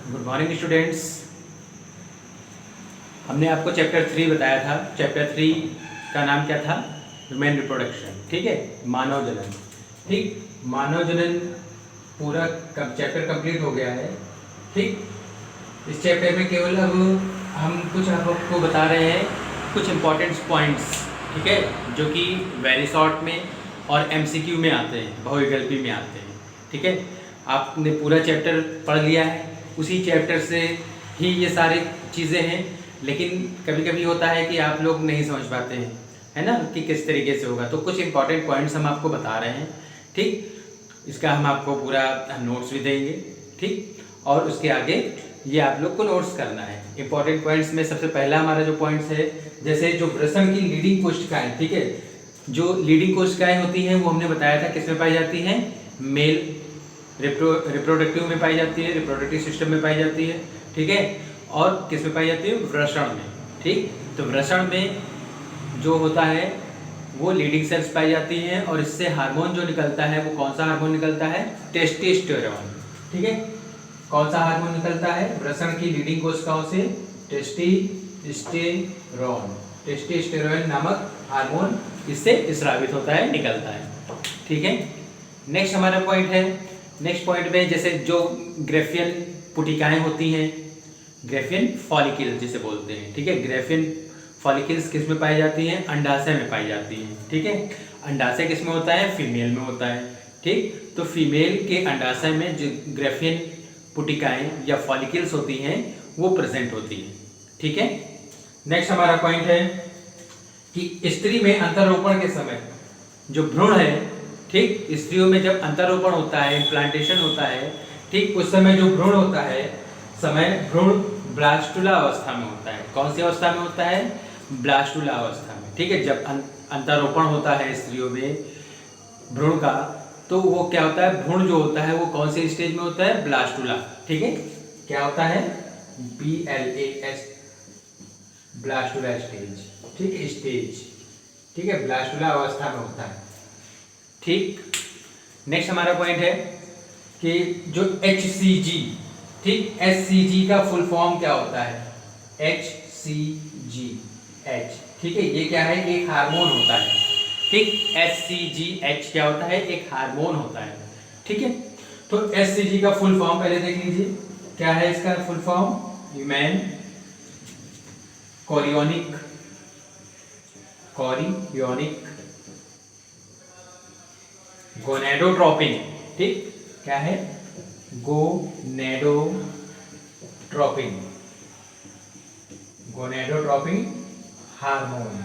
Good morning students. हमने आपको chapter 3 बताया था। चैप्टर 3 का नाम क्या था? Human reproduction. ठीक है, मानव जनन। ठीक, मानव जनन पूरा चैप्टर कंप्लीट हो गया है। ठीक, इस चैप्टर में केवल अब हम कुछ आपको बता रहे हैं, कुछ इंपॉर्टेंट पॉइंट्स। ठीक है, जो कि वेरी शॉर्ट में और एमसीक्यू में आते हैं, बहुविकल्पी में आते हैं। ठीक है, आपने पूरा चैप्टर पढ़ लिया है, उसी चैप्टर से ही ये सारी चीज़ें हैं। लेकिन कभी कभी होता है कि आप लोग नहीं समझ पाते हैं, है ना, कि किस तरीके से होगा। तो कुछ इंपॉर्टेंट पॉइंट्स हम आपको बता रहे हैं। ठीक, इसका हम आपको पूरा नोट्स भी देंगे। ठीक, और उसके आगे ये आप लोग को नोट्स करना है। इंपॉर्टेंट पॉइंट्स में सबसे पहला हमारा जो पॉइंट्स है, जैसे जो वृषण की लीडिंग कोशिकाएं। ठीक है, जो लीडिंग कोशिकाएं होती हैं वो हमने बताया था किस में पाई जाती हैं? मेल रिप्रोडक्टिव में पाई जाती है, रिप्रोडक्टिव सिस्टम में पाई जाती है। ठीक है, और किस में पाई जाती है? वृषण में। ठीक, तो वृषण में जो होता है वो लीडिंग सेल्स पाई जाती हैं, और इससे हार्मोन जो निकलता है वो कौन सा हार्मोन निकलता है? टेस्टोस्टेरोन। ठीक है, कौन सा हार्मोन निकलता है वृषण की लीडिंग कोशिकाओं से? टेस्टोस्टेरोन नामक हार्मोन इससे स्रावित होता है, निकलता है। ठीक है, नेक्स्ट हमारा पॉइंट है। नेक्स्ट पॉइंट में जैसे जो ग्रेफियन पुटिकाएं होती हैं, ग्रेफियन फॉलिकल्स जिसे बोलते हैं। ठीक है, ग्रेफियन फॉलिकल्स किस में पाई जाती हैं? अंडाशय में पाई जाती हैं। ठीक है, अंडाशय किस में होता है? फीमेल में होता है। ठीक, तो फीमेल के अंडाशय में जो ग्रेफियन पुटिकाएं या फॉलिकल्स होती हैं वो प्रेजेंट होती हैं। ठीक है, नेक्स्ट हमारा पॉइंट है कि स्त्री में अंतरोपण के समय जो भ्रूण है, ठीक, स्त्रियों में जब अंतरोपण होता है, इम्प्लांटेशन होता है, ठीक, उस समय जो भ्रूण होता है, भ्रूण ब्लास्टुला अवस्था में होता है। कौन सी अवस्था में होता है? ब्लास्टुला अवस्था में। ठीक है, जब अंतरोपण होता है स्त्रियों में भ्रूण का, तो वो क्या होता है? भ्रूण जो होता है वो कौन से स्टेज में होता है? ब्लास्टुला। ठीक है, क्या होता है? BLAS, blastula stage. ठीक है, स्टेज। ठीक है, ब्लास्टुला अवस्था में होता है। ठीक, नेक्स्ट हमारा पॉइंट है कि जो HCG, ठीक, HCG का फुल फॉर्म क्या होता है? HCG, H, ठीक है, ये क्या है? एक हार्मोन होता है। ठीक, HCGH क्या होता है? एक हार्मोन होता है। ठीक है, तो HCG का फुल फॉर्म पहले देख लीजिए, क्या है इसका full form? Human chorionic gonadotropin. ठीक, क्या है? Gonadotropin hormone.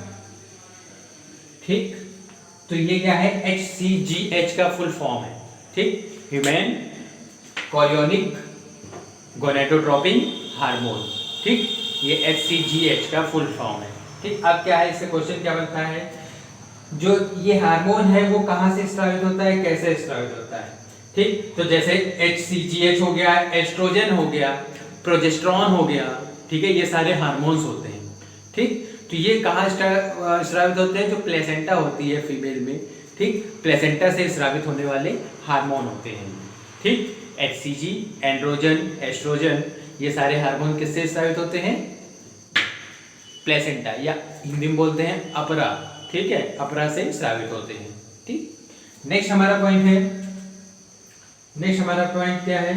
ठीक, तो ये क्या है? HCGH का फुल फॉर्म है। ठीक, ह्यूमन कोरियोनिक गोनेडोट्रोपिन हार्मोन। ठीक, ये HCGH का फुल फॉर्म है। ठीक, अब क्या है, इससे क्वेश्चन क्या बनता है? जो ये हार्मोन है वो कहाँ से स्रावित होता है, कैसे स्रावित होता है? ठीक, तो जैसे HCGH हो गया, एस्ट्रोजन हो गया, प्रोजेस्टेरॉन हो गया। ठीक है, ये सारे हार्मोन्स होते हैं। ठीक, तो ये कहाँ स्रावित होते हैं? जो प्लेसेंटा होती है फीमेल में, ठीक, प्लेसेंटा से स्रावित होने वाले हार्मोन होते हैं। ठीक, HCG, एंड्रोजन, एस्ट्रोजन, ये सारे हार्मोन किससे स्रावित होते हैं? प्लेसेंटा, या हिंदी में बोलते हैं अपरा। ठीक है, अपरा से स्रावित होते हैं। ठीक, नेक्स्ट हमारा पॉइंट है, नेक्स्ट हमारा पॉइंट क्या है?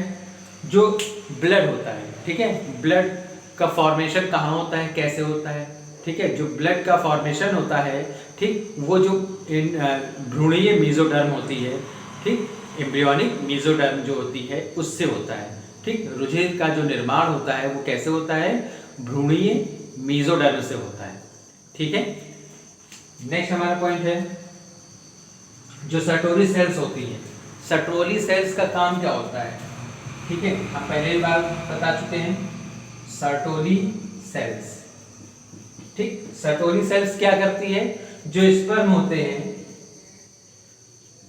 जो ब्लड होता है, ठीक है, ब्लड का फॉर्मेशन कहाँ होता है, कैसे होता है? ठीक है, जो ब्लड का फॉर्मेशन होता है, ठीक, वो जो भ्रूणीय मेसोडर्म होती है, ठीक, एम्ब्रियोनिक मेसोडर्म जो होती है उससे होता है। ठीक, रुधिर का जो निर्माण होता है वो कैसे होता है? भ्रूणीय मेसोडर्म से होता है। ठीक है, नेक्स्ट हमारा पॉइंट है जो सर्टोरी सेल्स होती हैं। सर्टोरी सेल्स का काम क्या होता है? ठीक है, हम पहले ही बार बता चुके हैं, सर्टोरी सेल्स। ठीक, सर्टोरी सेल्स क्या करती है? जो स्पर्म होते हैं,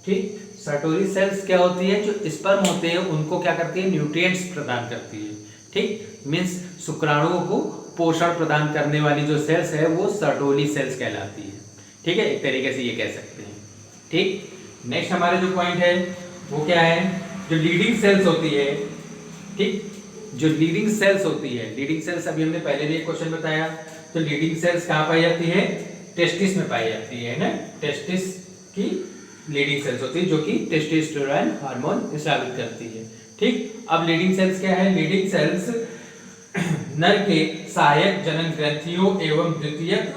ठीक, सर्टोरी सेल्स क्या होती है? जो स्पर्म होते हैं उनको क्या करती है? न्यूट्रिएंट्स प्रदान करती है। ठीक, मीन्स शुक्राणुओं को पोषण प्रदान करने वाली जो सेल्स है वो सर्टोरी सेल्स कहलाती है। ठीक है, एक तरीके से ये कह सकते हैं। ठीक, नेक्स्ट हमारा जो पॉइंट है वो क्या है? जो लीडिंग सेल्स होती है, ठीक, जो लीडिंग सेल्स होती है, लीडिंग सेल्स अभी हमने पहले भी एक क्वेश्चन बताया, तो लीडिंग सेल्स कहाँ पाई जाती है? टेस्टिस में पाई जाती है ना, टेस्टिस की लीडिंग सेल्स होती है जो कि टेस्टोस्टेरोन हार्मोन स्रावित करती है। ठीक, अब लीडिंग सेल्स क्या है? लीडिंग सेल्स नर के सहायक जनन ग्रंथियों एवं द्वितीयक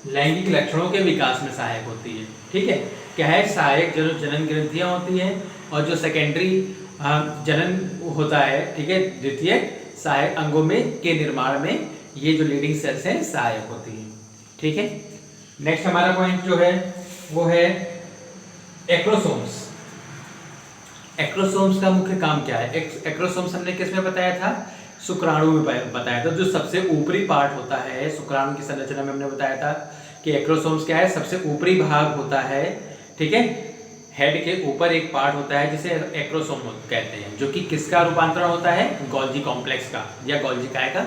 लैंगिक लक्षणों के विकास में सहायक होती है। ठीक है, क्या है? सहायक जनन ग्रंथियां होती हैं और जो सेकेंडरी जनन होता है, ठीक है, द्वितीयक सहायक अंगों में के निर्माण में ये जो लीडिंग सेल्स हैं सहायक होती हैं। ठीक है, नेक्स्ट हमारा पॉइंट जो है वो है एक्रोसोम्स। एक्रोसोम्स का मुख्य काम क्या है? एक्रोसोम्स हमने किस में बताया था? शुक्राणु में बताया था। जो सबसे ऊपरी पार्ट होता है शुक्राणु की संरचना में हमने बताया था कि एक्रोसोम्स क्या है? सबसे ऊपरी भाग होता है। ठीक है, हेड के ऊपर एक पार्ट होता है जिसे एक्रोसोम कहते हैं, जो कि किसका रूपांतरण होता है? गोल्जी कॉम्प्लेक्स का या गोल्जी काय का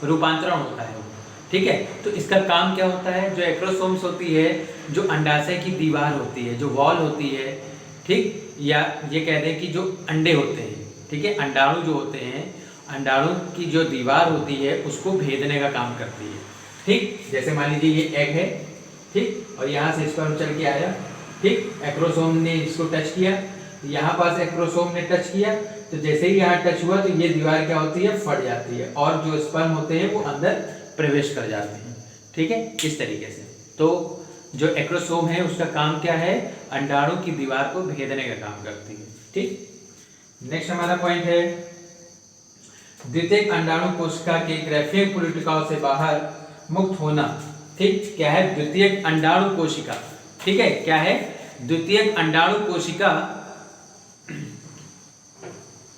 रूपांतरण होता है। ठीक है, तो इसका काम क्या होता है? जो एक्रोसोम्स होती है, जो अंडाशय की दीवार होती है, जो वॉल होती है, ठीक, या ये कह दें कि जो अंडे होते हैं, ठीक है, अंडाणु जो होते हैं, अंडाणु की जो दीवार होती है उसको भेदने का काम करती है। ठीक, जैसे मान लीजिए ये एग है, ठीक, और यहाँ से स्पर्म चल के आया, ठीक, एक्रोसोम ने इसको टच किया, यहाँ पास एक्रोसोम ने टच किया, तो जैसे ही यहाँ टच हुआ तो ये दीवार क्या होती है? फट जाती है और जो स्पर्म होते हैं वो अंदर प्रवेश कर जाते हैं। ठीक है, इस तरीके से। तो जो एक्रोसोम है उसका काम क्या है? अंडाणु की दीवार को भेदने का काम करती है। ठीक, नेक्स्ट हमारा पॉइंट है द्वितीयक अंडाणु कोशिका के ग्राफिक पुलिटिकाओं से बाहर मुक्त होना। ठीक, क्या है? द्वितीयक अंडाणु कोशिका। ठीक है, क्या है? द्वितीयक अंडाणु कोशिका,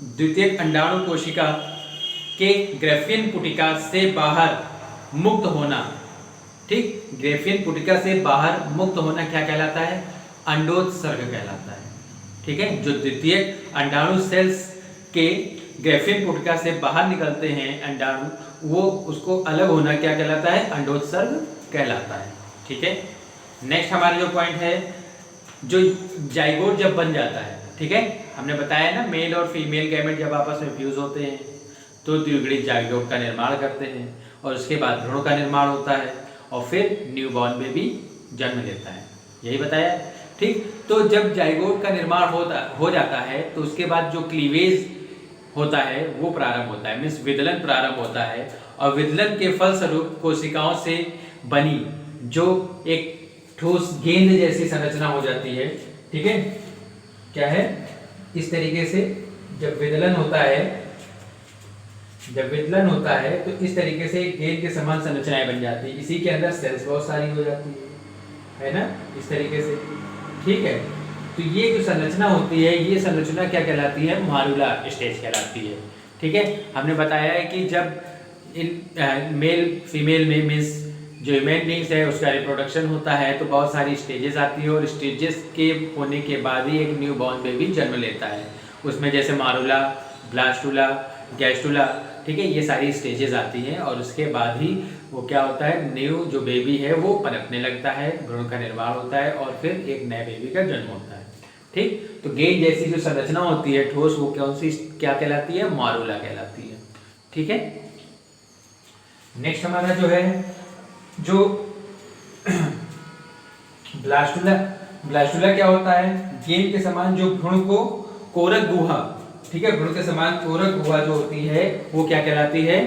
द्वितीयक अंडाणु कोशिका के ग्राफियन पुटिका से बाहर मुक्त होना। ठीक, ग्राफियन पुटिका से बाहर मुक्त होना क्या कहलाता है? अंडोत्सर्ग कहलाता है। ठीक है, जो द्वितीयक अंडाणु सेल्स के ग्राफियन पुटिका से बाहर निकलते हैं अंडाणु, वो उसको अलग होना क्या कहलाता है? अंडोत्सर्ग कहलाता है। ठीक है, नेक्स्ट हमारा जो पॉइंट है, जो जाइगोट जब बन जाता है, ठीक है, हमने बताया ना मेल और फीमेल गैमेट जब आपस में फ्यूज होते हैं तो द्विगुणित जाइगोट का निर्माण करते हैं और उसके बाद भ्रूण का निर्माण होता है और फिर न्यूबॉर्न बेबी जन्म लेता है। यही बताया। ठीक, तो जब जाइगोट का निर्माण हो जाता है तो उसके बाद जो क्लीवेज होता है वो प्रारंभ होता है, मीन्स विदलन प्रारंभ होता है और विदलन के फलस्वरूप कोशिकाओं से बनी जो एक ठोस गेंद जैसी संरचना हो जाती है। ठीक है, क्या है? इस तरीके से जब विदलन होता है, जब विदलन होता है तो इस तरीके से गेंद के समान संरचनाएं बन जाती है। इसी के अंदर सेल्स बहुत सारी हो जाती है ना, इस तरीके से। ठीक है, तो ये जो संरचना होती है ये संरचना क्या कहलाती है? मारुला स्टेज कहलाती है। ठीक है, हमने बताया है कि जब इन मेल फीमेल में मीन्स जो ह्यूमन बींग्स है उसका रिप्रोडक्शन होता है तो बहुत सारी स्टेजेस आती है और स्टेजेस के होने के बाद ही एक न्यू बॉर्न बेबी जन्म लेता है। उसमें जैसे मारुला, ब्लास्टुला, गैस्टुला, ठीक है, ये सारी स्टेजेस आती हैं और उसके बाद ही वो क्या होता है? न्यू जो बेबी है वो पनपने लगता है, भ्रूण का निर्माण होता है और फिर एक नए बेबी का जन्म होता है। ठीक, तो गेंद जैसी जो संरचना होती है ठोस, वो कौन सी क्या कहलाती है? मारुला कहलाती है। ठीक है, नेक्स्ट हमारा जो है जो ब्लास्टुला, ब्लास्टुला क्या होता है? गेंद के समान जो भ्रूण को कोरक गुहा, ठीक है, भ्रूण के समान कोरक गुहा जो होती है वो क्या कहलाती है?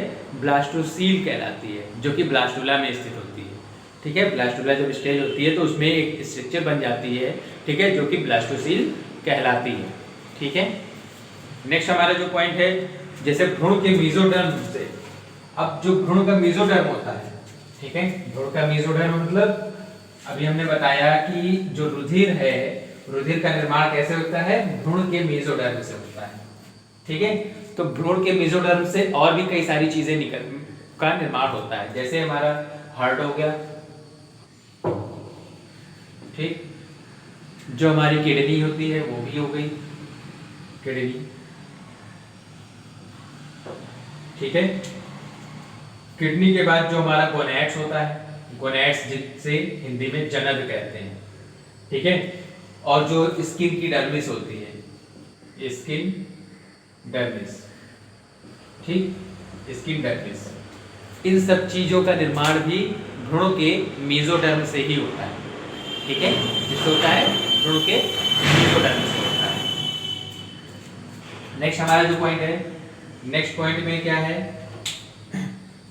ब्लास्टोसील कहलाती है, जो कि ब्लास्टुला में स्थित होती है। ठीक है, ब्लास्टुला जब स्टेज होती है तो उसमें एक स्ट्रक्चर बन जाती है, ठीक है, जो कि ब्लास्टोसील कहलाती है। ठीक है, नेक्स्ट हमारा जो पॉइंट है, जैसे भ्रूण के मेसोडर्म से, अब जो भ्रूण का मेसोडर्म होता है, ठीक है, भ्रूण का मेसोडर्म मतलब अभी हमने बताया कि जो रुधिर है, रुधिर का निर्माण कैसे होता है? भ्रूण के मेसोडर्म से होता है। ठीक है, तो भ्रूण के मेसोडर्म से और भी कई सारी चीजें का निर्माण होता है, जैसे हमारा हार्ट हो गया, ठीक, जो हमारी किडनी होती है वो भी हो गई किडनी। ठीक है, किडनी के बाद जो हमारा गोनैड्स होता है, गोनैड्स जिसे हिंदी में जनन कहते हैं। ठीक है, और जो स्किन की डर्मिस होती है, स्किन डर्मिस, ठीक, स्किन डर्मिस। इन सब चीज़ों का निर्माण भी भ्रूण के मेसोडर्म से ही होता है। ठीक है, जिससे होता है भ्रूण के मेसोडर्म से होता है। नेक्स्ट हमारा जो पॉइंट है, नेक्स्ट पॉइंट में क्या है,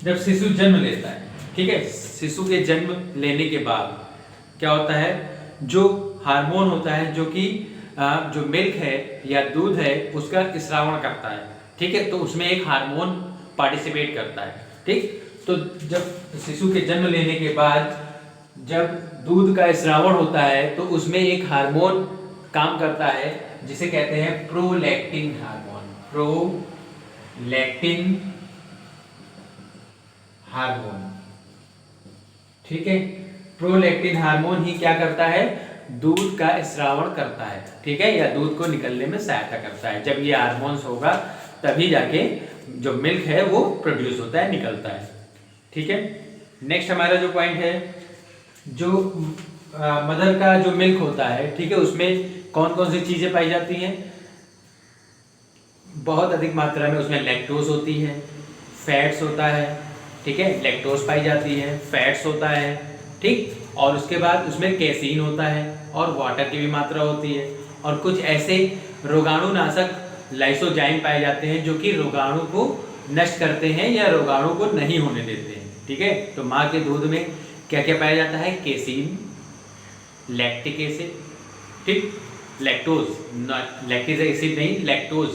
जब शिशु जन्म लेता है, ठीक है, शिशु के जन्म लेने के बाद क्या होता है, जो हार्मोन होता है जो कि जो मिल्क है या दूध है उसका स्रावण करता है। ठीक है, तो उसमें एक हार्मोन पार्टिसिपेट करता है। ठीक, तो जब शिशु के जन्म लेने के बाद जब दूध का स्रावण होता है तो उसमें एक हार्मोन काम करता है जिसे कहते हैं प्रोलैक्टिन हार्मोन। प्रोलैक्टिन हार्मोन, ठीक है, प्रोलैक्टिन हार्मोन ही क्या करता है, दूध का स्रावण करता है। ठीक है, या दूध को निकलने में सहायता करता है। जब ये हार्मोन्स होगा तभी जाके जो मिल्क है वो प्रोड्यूस होता है, निकलता है। ठीक है, नेक्स्ट हमारा जो पॉइंट है, जो मदर का जो मिल्क होता है, ठीक है, उसमें कौन कौन सी चीजें पाई जाती हैं, बहुत अधिक मात्रा में उसमें लैक्टोज होती है, फैट्स होता है। ठीक है, लैक्टोज पाई जाती है, फैट्स होता है। ठीक, और उसके बाद उसमें कैसीन होता है और वाटर की भी मात्रा होती है, और कुछ ऐसे रोगाणुनाशक लाइसोजाइम पाए जाते हैं जो कि रोगाणु को नष्ट करते हैं या रोगाणु को नहीं होने देते हैं। ठीक है, तो माँ के दूध में क्या क्या पाया जाता है, केसीन, लैक्टिक एसिड, ठीक, लैक्टोज, लैक्टिक एसिड नहीं, लैक्टोज,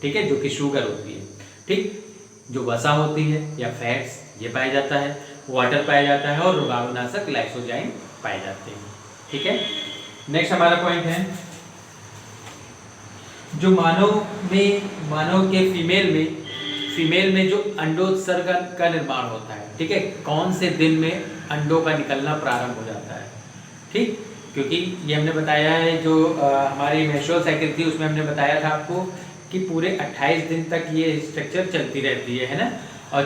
ठीक है, जो कि शुगर होती है। ठीक, जो वसा होती है या फैट्स ये पाया जाता है, वाटर पाया जाता है और रोगाणुनाशक लाइसोजाइम पाए जाते हैं। ठीक है, नेक्स्ट हमारा पॉइंट है, जो मानव के फीमेल में जो अंडोत्सर्ग का निर्माण होता है। ठीक है, कौन से दिन में अंडों का निकलना प्रारंभ हो जाता है। ठीक, क्योंकि ये हमने बताया है जो हमारी मेंस्ट्रुअल साइकिल थी उसमें हमने बताया था आपको कि पूरे 28 दिन तक ये स्ट्रक्चर चलती रहती है ना, और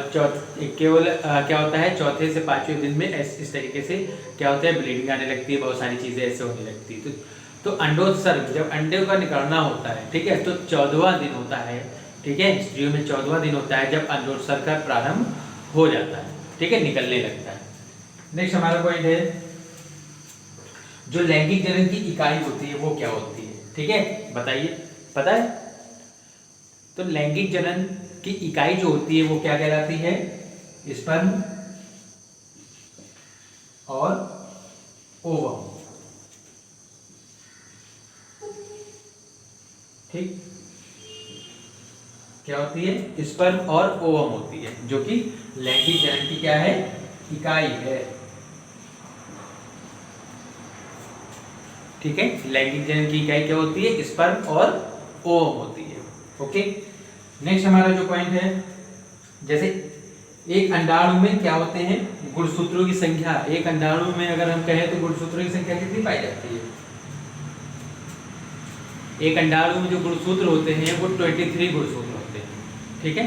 केवल क्या होता है, चौथे से पाँचवें दिन में इस तरीके से क्या होता है, ब्लीडिंग आने लगती है, बहुत सारी चीज़ें ऐसे होने लगती है। तो अंडोत्सर्ग जब अंडे का निकलना होता है, ठीक है, तो 14वां दिन होता है। ठीक है, स्त्रियों में 14वां दिन होता है जब अंडोत्सर्ग का प्रारंभ हो जाता है। ठीक है, निकलने लगता है। नेक्स्ट हमारा पॉइंट है, जो लैंगिक जनन की इकाई होती है वो क्या होती है। ठीक है, बताइए, पता है, तो लैंगिक जनन की इकाई जो होती है वो क्या कहलाती है, स्पर्म और ओवम। ठीक, क्या होती है, स्पर्म और ओवम होती है, जो कि लैंगिक जनन की क्या है, इकाई है। ठीक है, लैंगिक जनन की इकाई क्या होती है, स्पर्म और ओवम होती है। ओके, नेक्स्ट हमारा जो पॉइंट है, जैसे एक अंडाणु में क्या होते हैं, गुणसूत्रों की संख्या, एक अंडाणु में अगर हम कहें तो गुणसूत्रों की संख्या कितनी पाई जाती है, एक अंडाणु में जो गुणसूत्र होते हैं वो 23 गुणसूत्र होते हैं। ठीक है,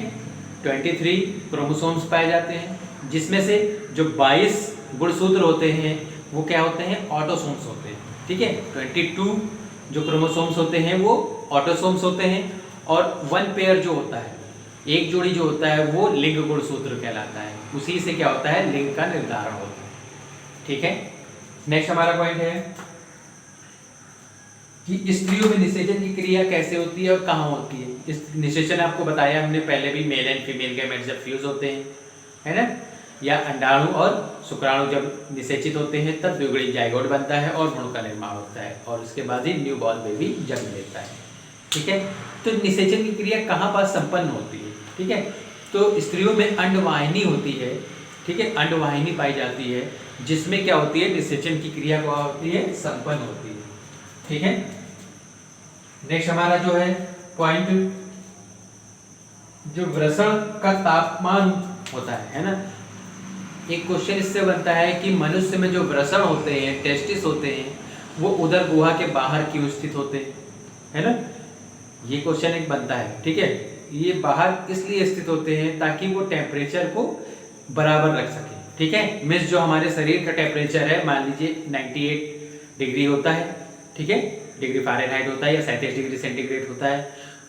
23 क्रोमोसोम्स पाए जाते हैं, जिसमें से जो 22 गुणसूत्र होते हैं वो क्या होते हैं, ऑटोसोम्स होते हैं। ठीक है, 22 जो क्रोमोसोम्स होते हैं वो ऑटोसोम्स होते हैं, और 1 पेयर जो होता है, एक जोड़ी जो होता है वो लिंग गुणसूत्र कहलाता है। उसी से क्या होता है, लिंग का निर्धारण होता है। ठीक है, नेक्स्ट हमारा पॉइंट है कि स्त्रियों में निषेचन की क्रिया कैसे होती है और कहाँ होती है। इस निषेचन आपको बताया हमने पहले भी, मेल एंड फीमेल गैमेट्स जब फ्यूज होते हैं, है ना, या अंडाणु और शुक्राणु जब निषेचित होते हैं तब द्विगुणित जाइगोट बनता है और भ्रूण का निर्माण होता है, और उसके बाद ही न्यू बॉर्न बेबी जन्म लेता है। ठीक है, तो निषेचन की क्रिया कहाँ पर संपन्न होती है। ठीक है, तो स्त्रियों में अंडवाहिनी होती है। ठीक है, अंडवाहिनी पाई जाती है, जिसमें क्या होती है, निषेचन की क्रिया क्या होती है, संपन्न होती है। ठीक है, नेक्स्ट हमारा जो है पॉइंट, जो वृषण का तापमान होता है ना, एक क्वेश्चन इससे बनता है कि मनुष्य में जो वृषण होते हैं, टेस्टिस होते हैं, वो उदर गुहा के बाहर क्यों स्थित होते हैं, है ना, ये क्वेश्चन एक बनता है। ठीक है, ये बाहर इसलिए स्थित होते हैं ताकि वो टेम्परेचर को बराबर रख सके। ठीक है, मिस जो हमारे शरीर का टेम्परेचर है, मान लीजिए 98 डिग्री होता है, ठीक है, डिग्री फ़ारेनहाइट होता है या 37 डिग्री सेंटीग्रेड होता है,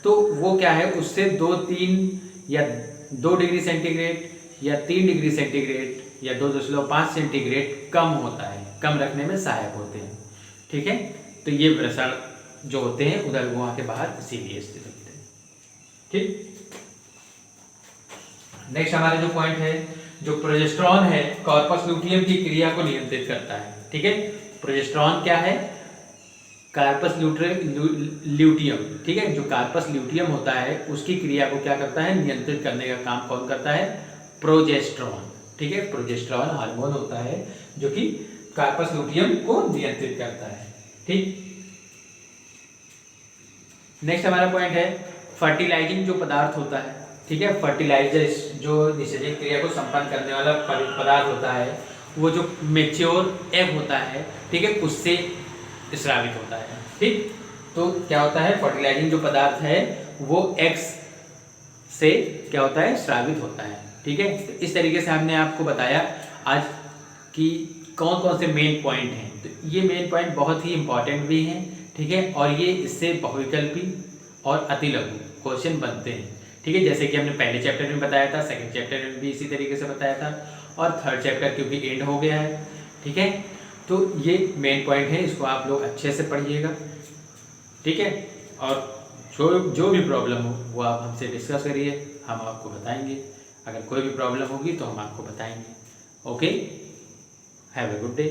तो वो क्या है, उससे 2-3 या 2 डिग्री सेंटीग्रेड या 3 डिग्री सेंटीग्रेड या 2.5 सेंटीग्रेड कम होता है, कम रखने में सहायक होते हैं। ठीक है, तो ये वृषण जो होते हैं उधर गुहा के बाहर इसीलिए स्थित होते हैं। ठीक, नेक्स्ट हमारा जो पॉइंट है, जो प्रोजेस्टेरॉन है कॉर्पस लुटियम की क्रिया को नियंत्रित करता है। ठीक है, प्रोजेस्टेरॉन क्या है, कार्पस ल्यूटियम। ठीक है, जो कार्पस ल्यूटियम होता है उसकी क्रिया को क्या करता है, नियंत्रित करने का काम कौन करता है, प्रोजेस्टेरॉन। ठीक है, प्रोजेस्टेरॉन हार्मोन होता है जो कि कार्पस ल्यूटियम को नियंत्रित करता है। ठीक, नेक्स्ट हमारा पॉइंट है फर्टिलाइजिंग जो पदार्थ होता है। ठीक है, फर्टिलाइजर जो निषेचन क्रिया को संपन्न करने वाला पदार्थ होता है, वो जो मेच्योर एग होता है, ठीक है, उससे स्रावित होता है। ठीक, तो क्या होता है, फर्टिलाइजिंग जो पदार्थ है वो एग्स से क्या होता है, स्रावित होता है। ठीक है, तो इस तरीके से हमने आपको बताया आज कि कौन कौन से मेन पॉइंट हैं। तो ये मेन पॉइंट बहुत ही इंपॉर्टेंट भी हैं। ठीक है, और ये इससे बहुविकल्पी और अतिलघु क्वेश्चन बनते हैं। ठीक है, जैसे कि हमने पहले चैप्टर में बताया था, सेकंड चैप्टर में भी इसी तरीके से बताया था, और थर्ड चैप्टर क्योंकि एंड हो गया है। ठीक है, तो ये मेन पॉइंट है, इसको आप लोग अच्छे से पढ़िएगा। ठीक है, और जो भी प्रॉब्लम हो वो आप हमसे डिस्कस करिए, हम आपको बताएंगे। अगर कोई भी प्रॉब्लम होगी तो हम आपको बताएंगे। Okay, have a good day.